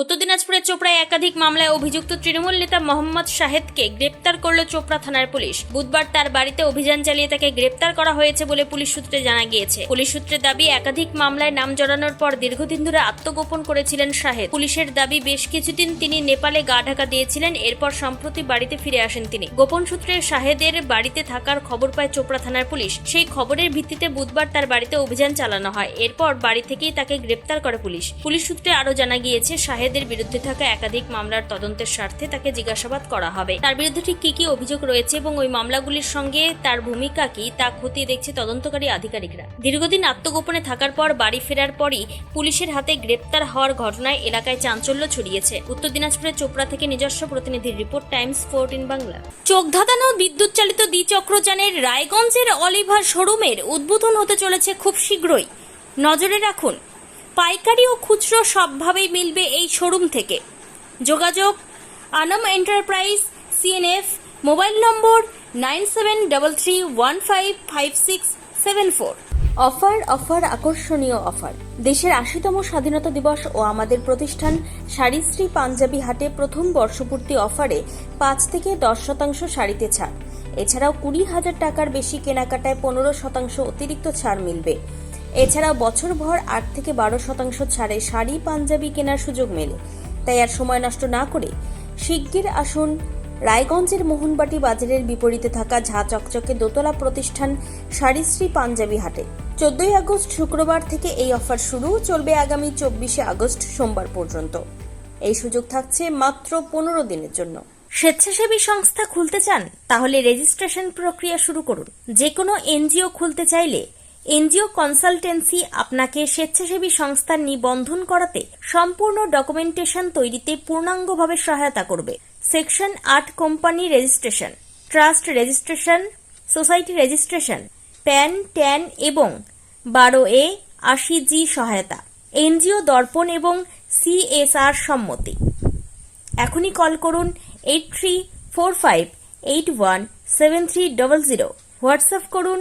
উত্তর দিনাজপুরের চোপড়ায় একাধিক মামলায় অভিযুক্ত তৃণমূল নেতা মোহাম্মদ শাহেদকে গ্রেপ্তার করল চোপড়া থানার পুলিশ। বুধবার তার বাড়িতে অভিযান চালিয়ে তাকে গ্রেপ্তার করা হয়েছে বলে পুলিশ সূত্রে জানা গিয়েছে। পুলিশ সূত্রের দাবি, একাধিক মামলায় নাম জড়ানোর পর দীর্ঘদিন ধরে আত্মগোপন করেছিলেন শাহেদ। পুলিশের দাবি, বেশ কিছুদিন তিনি নেপালে গা ঢাকা দিয়েছিলেন, এরপর সম্প্রতি বাড়িতে ফিরে আসেন তিনি। গোপন সূত্রে শাহেদের বাড়িতে থাকার খবর পায় চোপড়া থানার পুলিশ। সেই খবরের ভিত্তিতে বুধবার তার বাড়িতে অভিযান চালানো হয়। এরপর বাড়ি থেকেই তাকে গ্রেপ্তার করে পুলিশ। পুলিশ সূত্রে আরও জানা গিয়েছে, শাহেদের বিরুদ্ধে থাকা একাধিক মামলার তদন্তের স্বার্থে তাকে জিজ্ঞাসাবাদ করা হবে। তার বিরুদ্ধে ঠিক কি কি অভিযোগ রয়েছে এবং ওই মামলাগুলির সঙ্গে তার ভূমিকা কি তা খতিয়ে দেখছে তদন্তকারী আধিকারিকরা। দীর্ঘদিন আত্মগোপনে থাকার পর বাড়ি ফেরার পরই পুলিশের হাতে গ্রেপ্তার হওয়ার ঘটনায় এলাকায় চাঞ্চল্য ছড়িয়েছে। উত্তর দিনাজপুরের চোপড়া থেকে নিজস্ব প্রতিনিধির রিপোর্ট, টাইমস 14 বাংলা। চোখ ধাঁধানো বিদ্যুৎ চালিত দ্বিচক্রযানের রায়গঞ্জের অলিভার শোরুমের উদ্বোধন হতে চলেছে খুব শীঘ্রই। নজরে রাখুন, পাইকারি ও খুচরো সবভাবেই মিলবে এই শোরুম থেকে। যোগাযোগ আনাম এন্টারপ্রাইজ, CNF, মোবাইল নম্বর 9733155674। অফার আকর্ষণীয় অফার। দেশের 80তম স্বাধীনতা দিবস ও আমাদের প্রতিষ্ঠান শাড়িশ্রী পাঞ্জাবি হাটে প্রথম বর্ষপূর্তি অফারে 5 থেকে 10% শাড়িতে ছাড়। এছাড়াও 20,000 টাকার বেশি কেনাকাটায় 15% অতিরিক্ত ছাড় মিলবে। এছাড়াও বছরভর 8 থেকে 12% ছাড়ে শাড়ি পাঞ্জাবি কেনার সুযোগ মেলে। তাই আর সময় নষ্ট না করে শিগগির আসুন রায়গঞ্জের মোহনবাটি বাজারের বিপরীতে থাকা ঝাঁ চকচকে দোতলা প্রতিষ্ঠান শাড়িশ্রী পাঞ্জাবি হাটে। 14 আগস্ট শুক্রবার থেকে এই অফার শুরু, চলবে আগামী 24 আগস্ট সোমবার পর্যন্ত। এই সুযোগ থাকছে মাত্র 15 দিনের জন্য। স্বেচ্ছাসেবী সংস্থা খুলতে চান? তাহলে রেজিস্ট্রেশন প্রক্রিয়া শুরু করুন। যে কোনো এনজিও খুলতে চাইলে এনজিও কনসালটেন্সি আপনাকে স্বেচ্ছাসেবী সংস্থার নিবন্ধন করাতে, সম্পূর্ণ ডকুমেন্টেশন তৈরিতে পূর্ণাঙ্গভাবে সহায়তা করবে। Section 8 company registration, trust registration, society registration, pan, tan এবং 12A 80G সহায়তা, এনজিও দর্পণ এবং CSR সম্মতি। এখনই কল করুন 8345817300, হোয়াটসঅ্যাপ করুন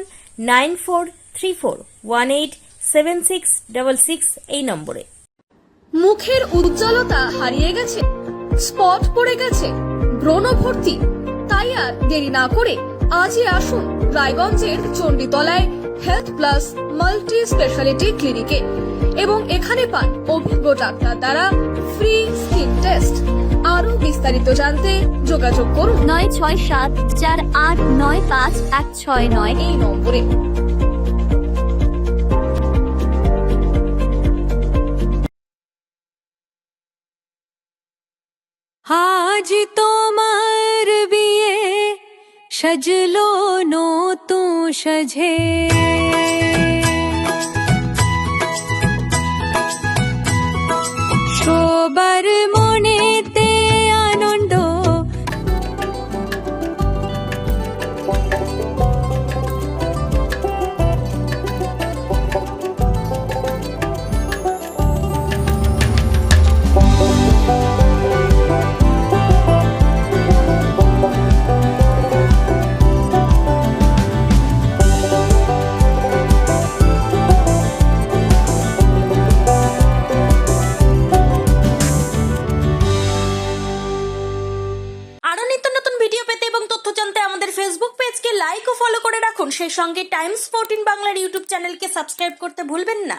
9434187666 এই নম্বরে। মুখের উজ্জ্বলতা হারিয়ে গেছে, স্পট পড়ে গেছে, ব্রণ ভর্তি, তাই আর দেরি না করে আজই আসুন রায়গঞ্জের চণ্ডীতলায় হেলথ প্লাস মাল্টি স্পেশালিটি ক্লিনিকে এবং এখানে পান অভিজ্ঞ ডাক্তার দ্বারা ফ্রি স্কিন টেস্ট। আরো বিস্তারিত জানতে যোগাযোগ করুন 9674895169 এই নম্বরে। আজ তোমার বিয়ে সাজলো নতুন সাজে, সবার মনেতে আনন্দ, ফেসবুক পেজকে লাইক ও ফলো করে রাখুন। সেই সঙ্গে টাইমস 14 বাংলার ইউটিউব চ্যানেলকে সাবস্ক্রাইব করতে ভুলবেন না।